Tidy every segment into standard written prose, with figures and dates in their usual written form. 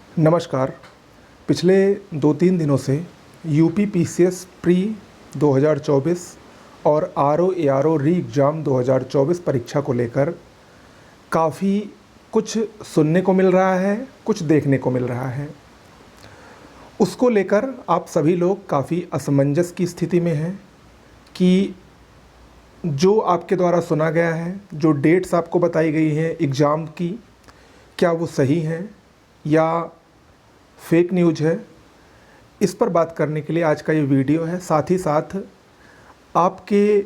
नमस्कार। पिछले 2-3 दिनों से यूपी पीसीएस प्री 2024 और आरओ एआरओ री एग्ज़ाम 2024 परीक्षा को लेकर काफ़ी कुछ सुनने को मिल रहा है, कुछ देखने को मिल रहा है। उसको लेकर आप सभी लोग काफ़ी असमंजस की स्थिति में हैं कि जो आपके द्वारा सुना गया है, जो डेट्स आपको बताई गई हैं एग्ज़ाम की, क्या वो सही हैं या फेक न्यूज़ है। इस पर बात करने के लिए आज का ये वीडियो है। साथ ही साथ आपके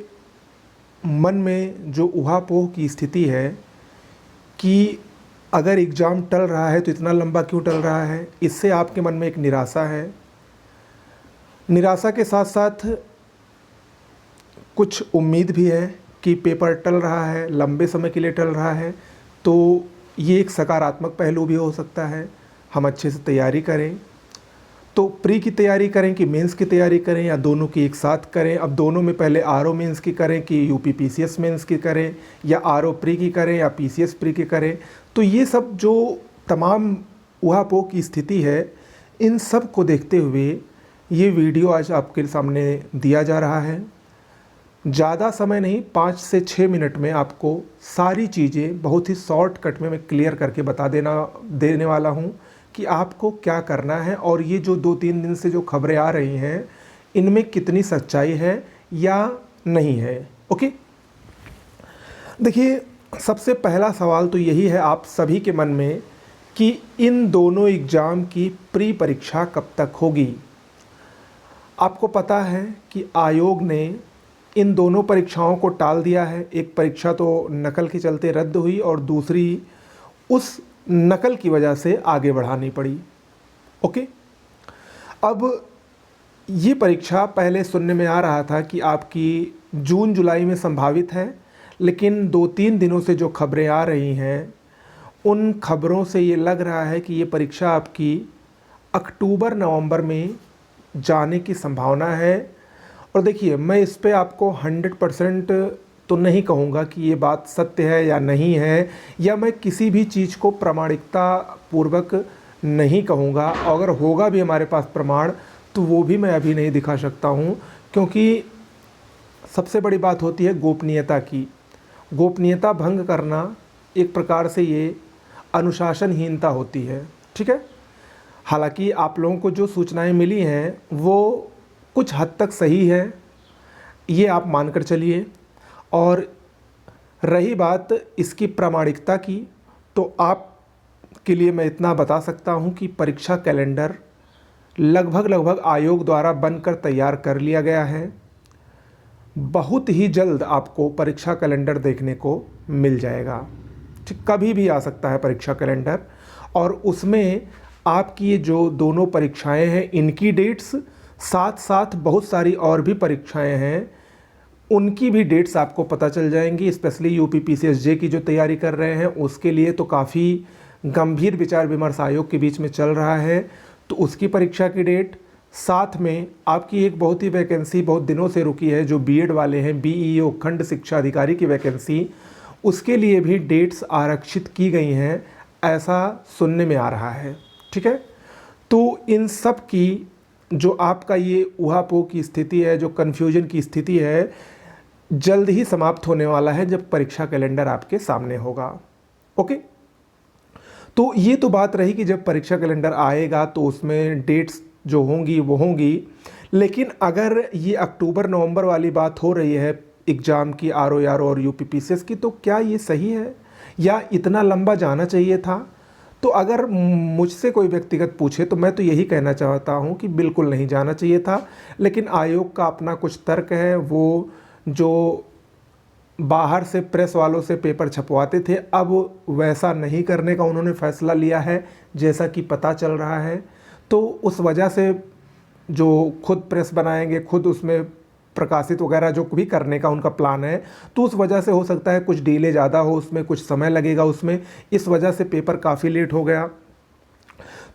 मन में जो ऊहापोह की स्थिति है कि अगर एग्ज़ाम टल रहा है तो इतना लंबा क्यों टल रहा है, इससे आपके मन में एक निराशा है। निराशा के साथ साथ कुछ उम्मीद भी है कि पेपर टल रहा है, लंबे समय के लिए टल रहा है, तो ये एक सकारात्मक पहलू भी हो सकता है। हम अच्छे से तैयारी करें, तो प्री की तैयारी करें कि मेंस की तैयारी करें या दोनों की एक साथ करें। अब दोनों में पहले आरओ मेंस की करें कि यूपी पीसीएस मेंस की करें, या आरओ प्री की करें या पीसीएस प्री की करें। तो ये सब जो तमाम ऊहापोह की स्थिति है, इन सब को देखते हुए ये वीडियो आज आपके सामने दिया जा रहा है। ज़्यादा समय नहीं, 5 से 6 मिनट में आपको सारी चीज़ें बहुत ही शॉर्टकट में मैं क्लियर करके देने वाला हूँ कि आपको क्या करना है और ये जो 2-3 दिन से जो खबरें आ रही हैं, इनमें कितनी सच्चाई है या नहीं है। ओके, देखिए, सबसे पहला सवाल तो यही है आप सभी के मन में कि इन दोनों एग्ज़ाम की प्री परीक्षा कब तक होगी। आपको पता है कि आयोग ने इन दोनों परीक्षाओं को टाल दिया है। एक परीक्षा तो नकल के चलते रद्द हुई और दूसरी उस नकल की वजह से आगे बढ़ानी पड़ी। ओके, अब ये परीक्षा पहले सुनने में आ रहा था कि आपकी जून जुलाई में संभावित है, लेकिन 2-3 दिनों से जो खबरें आ रही हैं, उन खबरों से ये लग रहा है कि ये परीक्षा आपकी अक्टूबर नवंबर में जाने की संभावना है। और देखिए, मैं इस पे आपको 100% तो नहीं कहूँगा कि ये बात सत्य है या नहीं है, या मैं किसी भी चीज़ को प्रामाणिकता पूर्वक नहीं कहूँगा। अगर होगा भी हमारे पास प्रमाण, तो वो भी मैं अभी नहीं दिखा सकता हूँ, क्योंकि सबसे बड़ी बात होती है गोपनीयता की। गोपनीयता भंग करना एक प्रकार से ये अनुशासनहीनता होती है। ठीक है, हालांकि आप लोगों को जो सूचनाएं मिली हैं वो कुछ हद तक सही है, ये आप मानकर चलिए। और रही बात इसकी प्रामाणिकता की, तो आप के लिए मैं इतना बता सकता हूं कि परीक्षा कैलेंडर लगभग आयोग द्वारा बनकर तैयार कर लिया गया है। बहुत ही जल्द आपको परीक्षा कैलेंडर देखने को मिल जाएगा। ठीक, कभी भी आ सकता है परीक्षा कैलेंडर, और उसमें आपकी ये जो दोनों परीक्षाएं हैं इनकी डेट्स, साथ साथ बहुत सारी और भी परीक्षाएं हैं उनकी भी डेट्स आपको पता चल जाएंगी। स्पेशली यूपी पीसीएसजे की जो तैयारी कर रहे हैं उसके लिए तो काफ़ी गंभीर विचार विमर्श आयोग के बीच में चल रहा है, तो उसकी परीक्षा की डेट, साथ में आपकी एक बहुत ही वैकेंसी बहुत दिनों से रुकी है जो बीएड वाले हैं, बीईओ खंड शिक्षा अधिकारी की वैकेंसी, उसके लिए भी डेट्स आरक्षित की गई हैं, ऐसा सुनने में आ रहा है। ठीक है, तो इन सब की जो आपका ये ऊहापोह की स्थिति है, जो कन्फ्यूजन की स्थिति है, जल्द ही समाप्त होने वाला है जब परीक्षा कैलेंडर आपके सामने होगा। ओके, तो ये तो बात रही कि जब परीक्षा कैलेंडर आएगा तो उसमें डेट्स जो होंगी वो होंगी। लेकिन अगर ये अक्टूबर नवंबर वाली बात हो रही है एग्ज़ाम की, आरओ एआरओ और यूपी पीसीएस की, तो क्या ये सही है या इतना लंबा जाना चाहिए था? तो अगर मुझसे कोई व्यक्तिगत पूछे तो मैं तो यही कहना चाहता हूँ कि बिल्कुल नहीं जाना चाहिए था। लेकिन आयोग का अपना कुछ तर्क है। वो जो बाहर से प्रेस वालों से पेपर छपवाते थे, अब वैसा नहीं करने का उन्होंने फैसला लिया है, जैसा कि पता चल रहा है। तो उस वजह से जो खुद प्रेस बनाएंगे, खुद उसमें प्रकाशित वगैरह जो भी करने का उनका प्लान है, तो उस वजह से हो सकता है कुछ डिले ज़्यादा हो, उसमें कुछ समय लगेगा उसमें, इस वजह से पेपर काफ़ी लेट हो गया।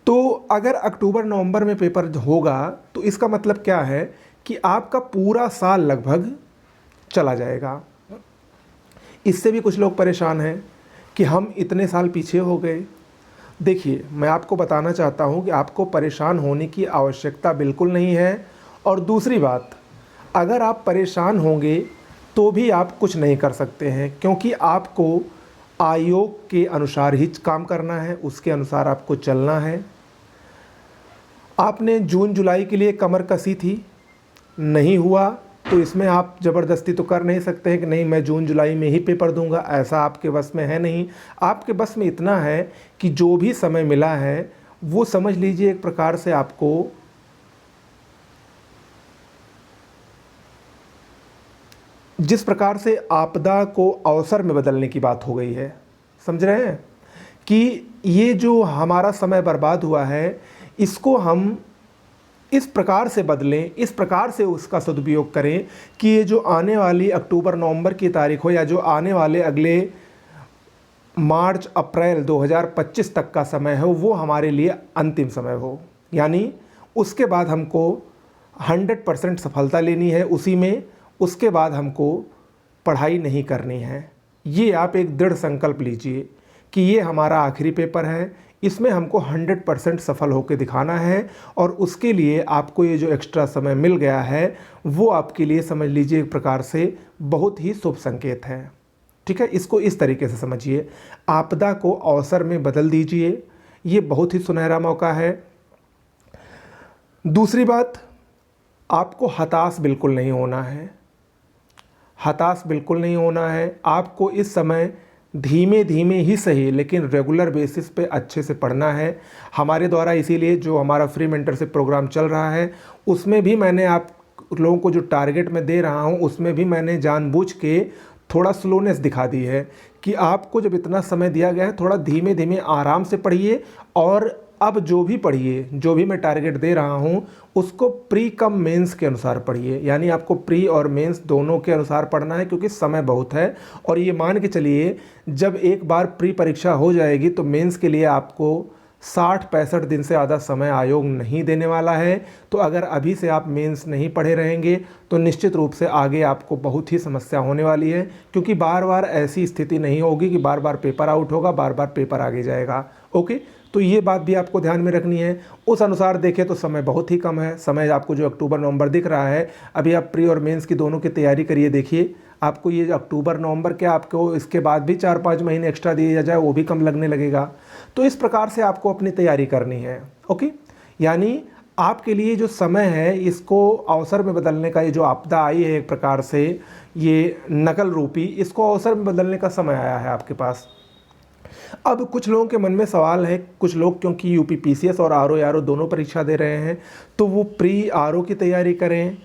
तो अगर अक्टूबर नवंबर में पेपर होगा तो इसका मतलब क्या है कि आपका पूरा साल लगभग चला जाएगा। इससे भी कुछ लोग परेशान हैं कि हम इतने साल पीछे हो गए, देखिए, मैं आपको बताना चाहता हूँ कि आपको परेशान होने की आवश्यकता बिल्कुल नहीं है। और दूसरी बात, अगर आप परेशान होंगे तो भी आप कुछ नहीं कर सकते हैं, क्योंकि आपको आयोग के अनुसार ही काम करना है, उसके अनुसार आपको चलना है। आपने जून जुलाई के लिए कमर कसी थी, नहीं हुआ, तो इसमें आप ज़बरदस्ती तो कर नहीं सकते हैं कि नहीं मैं जून जुलाई में ही पेपर दूंगा, ऐसा आपके बस में है नहीं। आपके बस में इतना है कि जो भी समय मिला है वो समझ लीजिए एक प्रकार से आपको जिस प्रकार से आपदा को अवसर में बदलने की बात हो गई है, समझ रहे हैं कि ये जो हमारा समय बर्बाद हुआ है इसको हम इस प्रकार से बदलें, इस प्रकार से उसका सदुपयोग करें कि ये जो आने वाली अक्टूबर नवंबर की तारीख हो या जो आने वाले अगले मार्च अप्रैल 2025 तक का समय हो वो हमारे लिए अंतिम समय हो। यानी उसके बाद हमको 100% सफलता लेनी है उसी में, उसके बाद हमको पढ़ाई नहीं करनी है। ये आप एक दृढ़ संकल्प लीजिए कि ये हमारा आखिरी पेपर है, इसमें हमको 100% सफल होकर दिखाना है। और उसके लिए आपको ये जो एक्स्ट्रा समय मिल गया है वो आपके लिए समझ लीजिए एक प्रकार से बहुत ही शुभ संकेत है। ठीक है, इसको इस तरीके से समझिए, आपदा को अवसर में बदल दीजिए, ये बहुत ही सुनहरा मौका है। दूसरी बात, आपको हताश बिल्कुल नहीं होना है, हताश बिल्कुल नहीं होना है। आपको इस समय धीमे धीमे ही सही लेकिन रेगुलर बेसिस पे अच्छे से पढ़ना है। हमारे द्वारा इसीलिए जो हमारा फ्री मेंटरशिप प्रोग्राम चल रहा है उसमें भी मैंने आप लोगों को जो टारगेट मैं दे रहा हूँ उसमें भी मैंने जानबूझ के थोड़ा स्लोनेस दिखा दी है कि आपको जब इतना समय दिया गया है थोड़ा धीमे धीमे आराम से पढ़िए। और अब जो भी पढ़िए, जो भी मैं टारगेट दे रहा हूँ उसको प्री कम मेंस के अनुसार पढ़िए, यानी आपको प्री और मेंस दोनों के अनुसार पढ़ना है क्योंकि समय बहुत है। और ये मान के चलिए जब एक बार प्री परीक्षा हो जाएगी तो मेंस के लिए आपको 60-65 दिन से ज़्यादा समय आयोग नहीं देने वाला है। तो अगर अभी से आप मेंस नहीं पढ़े रहेंगे तो निश्चित रूप से आगे आपको बहुत ही समस्या होने वाली है, क्योंकि बार बार ऐसी स्थिति नहीं होगी कि बार बार पेपर आउट होगा, बार बार पेपर आगे जाएगा। ओके, तो ये बात भी आपको ध्यान में रखनी है। उस अनुसार देखें तो समय बहुत ही कम है, समय आपको जो अक्टूबर नवंबर दिख रहा है, अभी आप प्री और मेंस की दोनों की तैयारी करिए। देखिए आपको ये अक्टूबर नवंबर के आपको इसके बाद भी 4-5 महीने एक्स्ट्रा दिए जाए वो भी कम लगने लगेगा। तो इस प्रकार से आपको अपनी तैयारी करनी है। ओके, यानी आपके लिए जो समय है इसको अवसर में बदलने का, ये जो आपदा आई है एक प्रकार से ये नकल रूपी, इसको अवसर में बदलने का समय आया है आपके पास। अब कुछ लोगों के मन में सवाल है, कुछ लोग क्योंकि यूपी पीसीएस और आरओ एआरओ दोनों परीक्षा दे रहे हैं तो वो प्री आरओ की तैयारी करें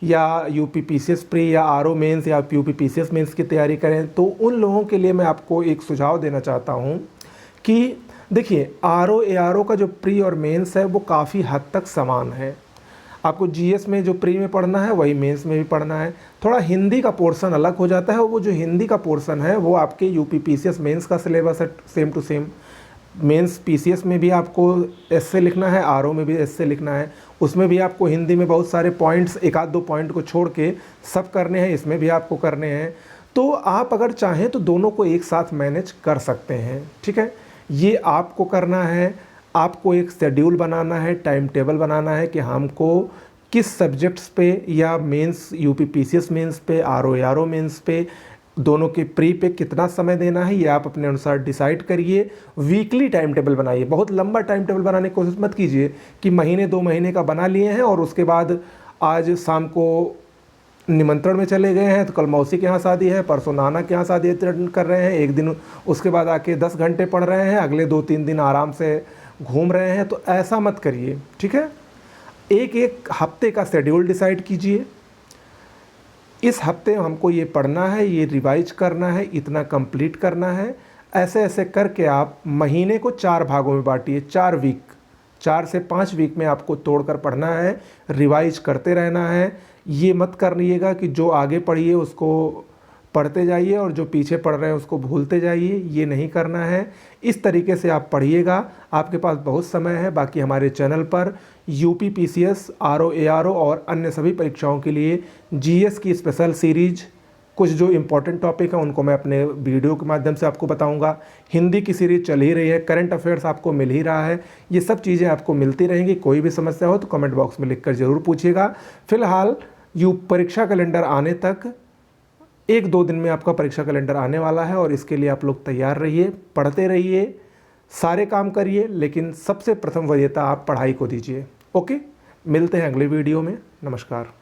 या यूपी पीसीएस प्री या आरओ मेंस या यूपी पीसीएस मेंस की तैयारी करें। तो उन लोगों के लिए मैं आपको एक सुझाव देना चाहता हूं कि देखिए आरओ एआरओ का जो प्री और मेंस है वो काफ़ी हद तक समान है। आपको जीएस में जो प्री में पढ़ना है वही मेंस में भी पढ़ना है। थोड़ा हिंदी का पोर्शन अलग हो जाता है, वो जो हिंदी का पोर्शन है वो आपके यूपी पीसीएस मेंस का सिलेबस है same to same. Mains PCS में भी आपको एस्से लिखना है, आरओ में भी एस्से लिखना है, उसमें भी आपको हिंदी में बहुत सारे पॉइंट्स, 1-2 पॉइंट को छोड़ के सब करने हैं, इसमें भी आपको करने हैं। तो आप अगर चाहें तो दोनों को एक साथ मैनेज कर सकते हैं। ठीक है, ये आपको करना है। आपको एक शेड्यूल बनाना है, टाइम टेबल बनाना है कि हमको किस सब्जेक्ट्स पे या मेंस यूपी पीसीएस मेंस पे, आरओ एआरओ मेंस पे, दोनों के प्री पे कितना समय देना है, ये आप अपने अनुसार डिसाइड करिए। वीकली टाइम टेबल बनाइए, बहुत लंबा टाइम टेबल बनाने की कोशिश मत कीजिए कि महीने 2 महीने का बना लिए हैं और उसके बाद आज शाम को निमंत्रण में चले गए हैं तो कल मौसी के यहाँ शादी है, परसों नाना के यहाँ शादी अटेंड कर रहे हैं, एक दिन उसके बाद आके 10 घंटे पढ़ रहे हैं, अगले 2-3 दिन आराम से घूम रहे हैं। तो ऐसा मत करिए। ठीक है, एक हफ्ते का शेड्यूल डिसाइड कीजिए, इस हफ्ते हमको ये पढ़ना है, ये रिवाइज करना है, इतना कंप्लीट करना है। ऐसे ऐसे करके आप महीने को 4 भागों में बांटिए, 4 वीक, 4 से 5 वीक में आपको तोड़कर पढ़ना है, रिवाइज करते रहना है। ये मत करिएगा कि जो आगे पढ़िए उसको पढ़ते जाइए और जो पीछे पढ़ रहे हैं उसको भूलते जाइए, ये नहीं करना है। इस तरीके से आप पढ़िएगा, आपके पास बहुत समय है। बाकी हमारे चैनल पर यूपी पीसीएस, आरओ एआरओ और अन्य सभी परीक्षाओं के लिए जीएस की स्पेशल सीरीज कुछ जो इम्पोर्टेंट टॉपिक हैं उनको मैं अपने वीडियो के माध्यम से आपको बताऊंगा। हिंदी की सीरीज चल ही रही है, करंट अफेयर्स आपको मिल ही रहा है, ये सब चीज़ें आपको मिलती रहेंगी। कोई भी समस्या हो तो कमेंट बॉक्स में लिखकर ज़रूर पूछिएगा। फिलहाल परीक्षा कैलेंडर आने तक 1-2 दिन में आपका परीक्षा कैलेंडर आने वाला है और इसके लिए आप लोग तैयार रहिए, पढ़ते रहिए, सारे काम करिए, लेकिन सबसे प्रथम वरीयता आप पढ़ाई को दीजिए। ओके, मिलते हैं अगले वीडियो में। नमस्कार।